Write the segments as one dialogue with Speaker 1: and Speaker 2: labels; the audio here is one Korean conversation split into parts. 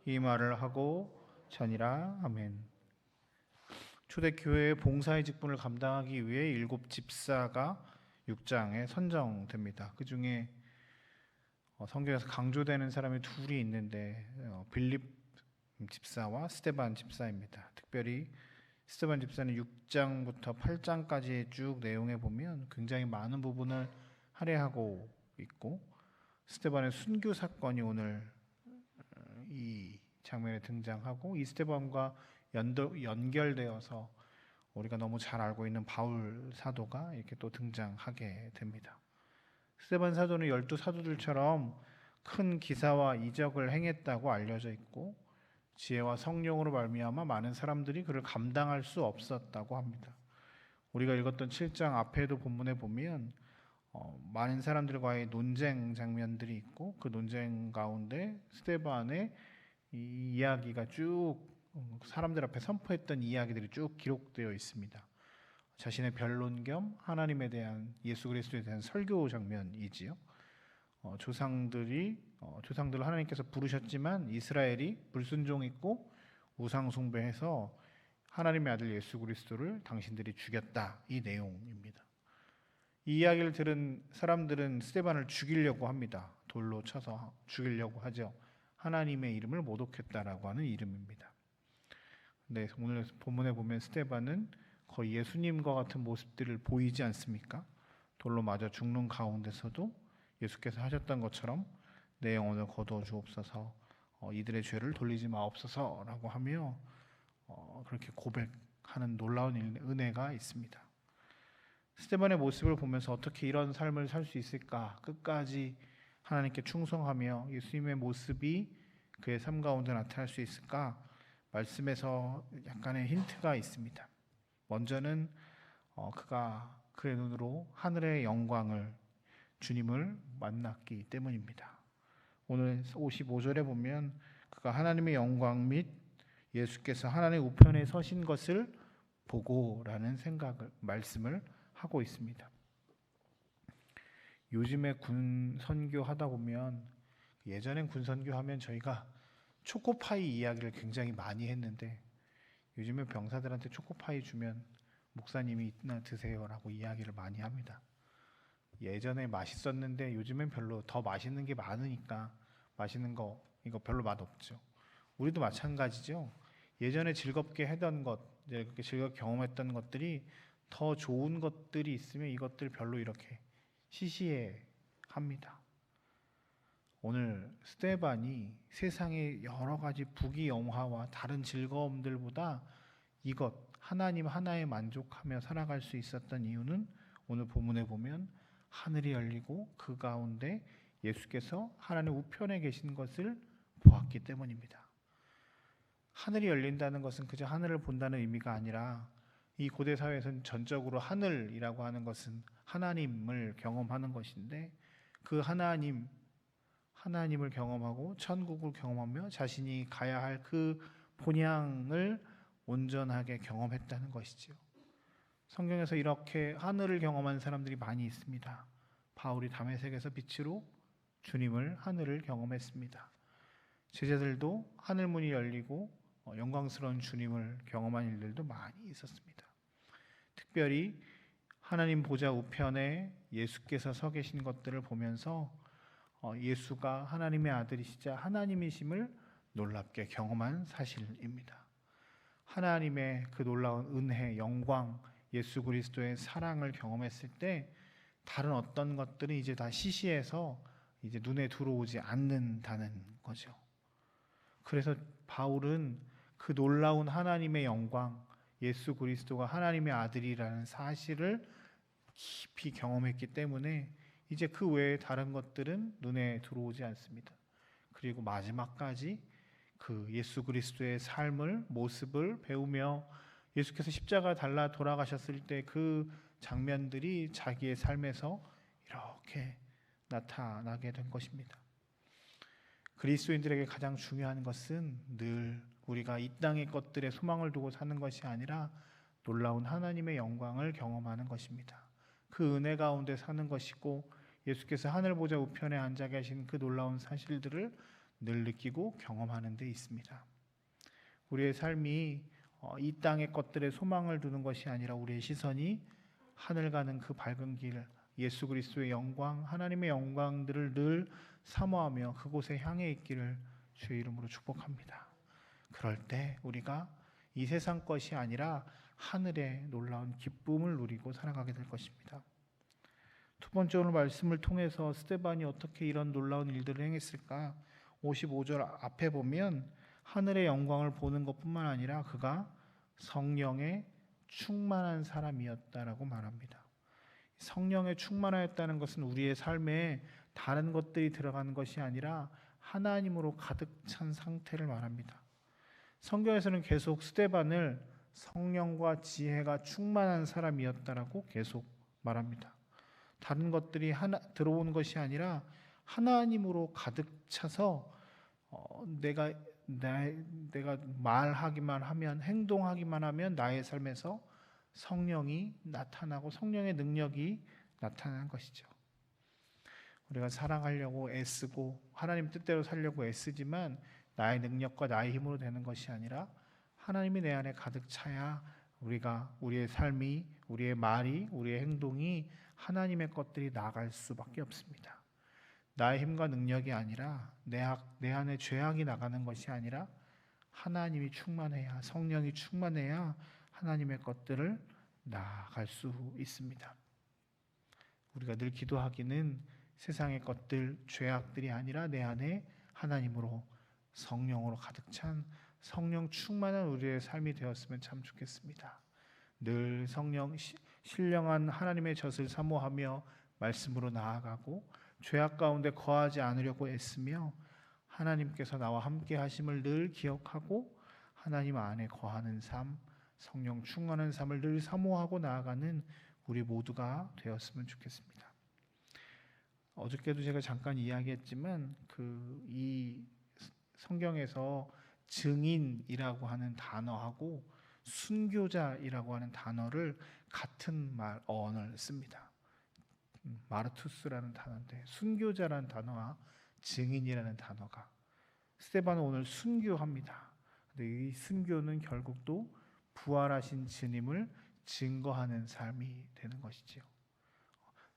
Speaker 1: 이 말을 하고 자니라. 아멘. 초대교회의 봉사의 직분을 감당하기 위해 7집사가 6장에 선정됩니다. 그 중에 성경에서 강조되는 사람이 둘이 있는데 빌립 집사와 스데반 집사입니다. 특별히 스데반 집사는 6장부터 8장까지의 쭉 내용에 보면 굉장히 많은 부분을 할애하고 있고, 스데반의 순교 사건이 오늘 이 장면에 등장하고, 이 스데반과 연결되어서 우리가 너무 잘 알고 있는 바울 사도가 이렇게 또 등장하게 됩니다. 스데반 사도는 12사도들처럼 큰 기사와 이적을 행했다고 알려져 있고, 지혜와 성령으로 말미암아 많은 사람들이 그를 감당할 수 없었다고 합니다. 우리가 읽었던 7장 앞에도 본문에 보면 많은 사람들과의 논쟁 장면들이 있고, 그 논쟁 가운데 스데반의 이 이야기가 쭉 사람들 앞에 선포했던 이야기들이 쭉 기록되어 있습니다. 자신의 변론 겸 하나님에 대한, 예수 그리스도에 대한 설교 장면이지요. 조상들을 하나님께서 부르셨지만 이스라엘이 불순종했고 우상 숭배해서 하나님의 아들 예수 그리스도를 당신들이 죽였다, 이 내용입니다. 이 이야기를 들은 사람들은 스데반을 죽이려고 합니다. 돌로 쳐서 죽이려고 하죠. 하나님의 이름을 모독했다라고 하는 이름입니다. 네, 오늘 본문에 보면 스데반은 거의 예수님과 같은 모습들을 보이지 않습니까? 돌로 맞아 죽는 가운데서도 예수께서 하셨던 것처럼 내 영혼을 거두어 주옵소서, 이들의 죄를 돌리지 마옵소서라고 하며 그렇게 고백하는 놀라운 은혜가 있습니다. 스데반의 모습을 보면서 어떻게 이런 삶을 살 수 있을까? 끝까지 하나님께 충성하며 예수님의 모습이 그의 삶 가운데 나타날 수 있을까? 말씀에서 약간의 힌트가 있습니다. 먼저는 그가 그의 눈으로 하늘의 영광을, 주님을 만났기 때문입니다. 오늘 55절에 보면 그가 하나님의 영광 및 예수께서 하나님의 우편에 서신 것을 보고라는 말씀을 하고 있습니다. 요즘에 군 선교 하다 보면, 예전엔 군 선교하면 저희가 초코파이 이야기를 굉장히 많이 했는데, 요즘에 병사들한테 초코파이 주면 목사님이 이나 드세요라고 이야기를 많이 합니다. 예전에 맛있었는데 요즘엔 별로, 더 맛있는 게 많으니까 맛있는 거 이거 별로 맛없죠. 우리도 마찬가지죠. 예전에 즐겁게 하던 것, 이렇게 즐겁게 경험했던 것들이 더 좋은 것들이 있으면 이것들 별로 이렇게 시시해 합니다. 오늘 스데반이 세상의 여러 가지 부귀영화와 다른 즐거움들보다 이것 하나님 하나에 만족하며 살아갈 수 있었던 이유는 오늘 본문에 보면 하늘이 열리고 그 가운데 예수께서 하나님 우편에 계신 것을 보았기 때문입니다. 하늘이 열린다는 것은 그저 하늘을 본다는 의미가 아니라, 이 고대 사회에서는 전적으로 하늘이라고 하는 것은 하나님을 경험하는 것인데, 그 하나님을 경험하고 천국을 경험하며 자신이 가야 할 그 본향을 온전하게 경험했다는 것이지요. 성경에서 이렇게 하늘을 경험한 사람들이 많이 있습니다. 바울이 다메섹에서 빛으로 주님을, 하늘을 경험했습니다. 제자들도 하늘 문이 열리고 영광스러운 주님을 경험한 일들도 많이 있었습니다. 특별히 하나님 보좌 우편에 예수께서 서 계신 것들을 보면서 예수가 하나님의 아들이시자 하나님이심을 놀랍게 경험한 사실입니다. 하나님의 그 놀라운 은혜, 영광, 예수 그리스도의 사랑을 경험했을 때 다른 어떤 것들은 이제 다 시시해서 이제 눈에 들어오지 않는다는 거죠. 그래서 바울은 그 놀라운 하나님의 영광, 예수 그리스도가 하나님의 아들이라는 사실을 깊이 경험했기 때문에 이제 그 외에 다른 것들은 눈에 들어오지 않습니다. 그리고 마지막까지 그 예수 그리스도의 삶을, 모습을 배우며 예수께서 십자가 달라 돌아가셨을 때 그 장면들이 자기의 삶에서 이렇게 나타나게 된 것입니다. 그리스도인들에게 가장 중요한 것은 늘 우리가 이 땅의 것들에 소망을 두고 사는 것이 아니라 놀라운 하나님의 영광을 경험하는 것입니다. 그 은혜 가운데 사는 것이고, 예수께서 하늘 보좌 우편에 앉아 계신 그 놀라운 사실들을 늘 느끼고 경험하는 데 있습니다. 우리의 삶이 이 땅의 것들에 소망을 두는 것이 아니라 우리의 시선이 하늘 가는 그 밝은 길, 예수 그리스도의 영광, 하나님의 영광들을 늘 사모하며 그곳에 향해 있기를 주의 이름으로 축복합니다. 그럴 때 우리가 이 세상 것이 아니라 하늘의 놀라운 기쁨을 누리고 살아가게 될 것입니다. 두 번째, 오늘 말씀을 통해서 스데반이 어떻게 이런 놀라운 일들을 행했을까? 55절 앞에 보면 하늘의 영광을 보는 것뿐만 아니라 그가 성령에 충만한 사람이었다라고 말합니다. 성령에 충만하였다는 것은 우리의 삶에 다른 것들이 들어가는 것이 아니라 하나님으로 가득 찬 상태를 말합니다. 성경에서는 계속 스데반을 성령과 지혜가 충만한 사람이었다라고 계속 말합니다. 다른 것들이 들어오는 것이 아니라 하나님으로 가득 차서 내가 말하기만 하면, 행동하기만 하면 나의 삶에서 성령이 나타나고 성령의 능력이 나타나는 것이죠. 우리가 사랑하려고 애쓰고 하나님 뜻대로 살려고 애쓰지만 나의 능력과 나의 힘으로 되는 것이 아니라 하나님이 내 안에 가득 차야 우리의 삶이, 우리의 말이, 우리의 행동이 하나님의 것들이 나아갈 수밖에 없습니다. 나의 힘과 능력이 아니라 내 안에 죄악이 나가는 것이 아니라 하나님이 충만해야, 성령이 충만해야 하나님의 것들을 나아갈 수 있습니다. 우리가 늘 기도하기는 세상의 것들, 죄악들이 아니라 내 안에 하나님으로, 성령으로 가득 찬 성령 충만한 우리의 삶이 되었으면 참 좋겠습니다. 늘 신령한 하나님의 젖을 사모하며 말씀으로 나아가고 죄악 가운데 거하지 않으려고 애쓰며 하나님께서 나와 함께 하심을 늘 기억하고 하나님 안에 거하는 삶, 성령 충만한 삶을 늘 사모하고 나아가는 우리 모두가 되었으면 좋겠습니다. 어저께도 제가 잠깐 이야기했지만 이 성경에서 증인이라고 하는 단어하고 순교자이라고 하는 단어를 같은 언어를 씁니다. 마르투스라는 단어인데 순교자라는 단어와 증인이라는 단어가, 스데반은 오늘 순교합니다. 근데 이 순교는 결국 또 부활하신 주님을 증거하는 삶이 되는 것이지요.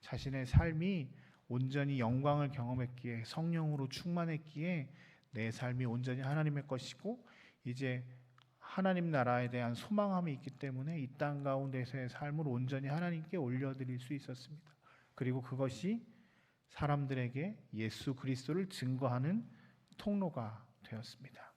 Speaker 1: 자신의 삶이 온전히 영광을 경험했기에, 성령으로 충만했기에 내 삶이 온전히 하나님의 것이고 이제 하나님 나라에 대한 소망함이 있기 때문에 이 땅 가운데서의 삶을 온전히 하나님께 올려드릴 수 있었습니다. 그리고 그것이 사람들에게 예수 그리스도를 증거하는 통로가 되었습니다.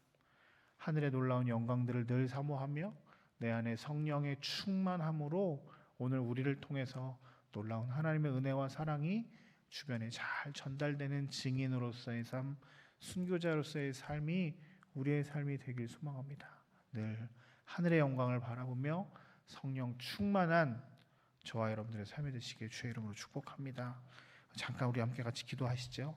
Speaker 1: 하늘의 놀라운 영광들을 늘 사모하며 내 안에 성령의 충만함으로 오늘 우리를 통해서 놀라운 하나님의 은혜와 사랑이 주변에 잘 전달되는 증인으로서의 삶, 순교자로서의 삶이 우리의 삶이 되길 소망합니다. 늘 하늘의 영광을 바라보며 성령 충만한 저와 여러분들의 삶이 되시길 주의 이름으로 축복합니다. 잠깐 우리 함께 같이 기도하시죠.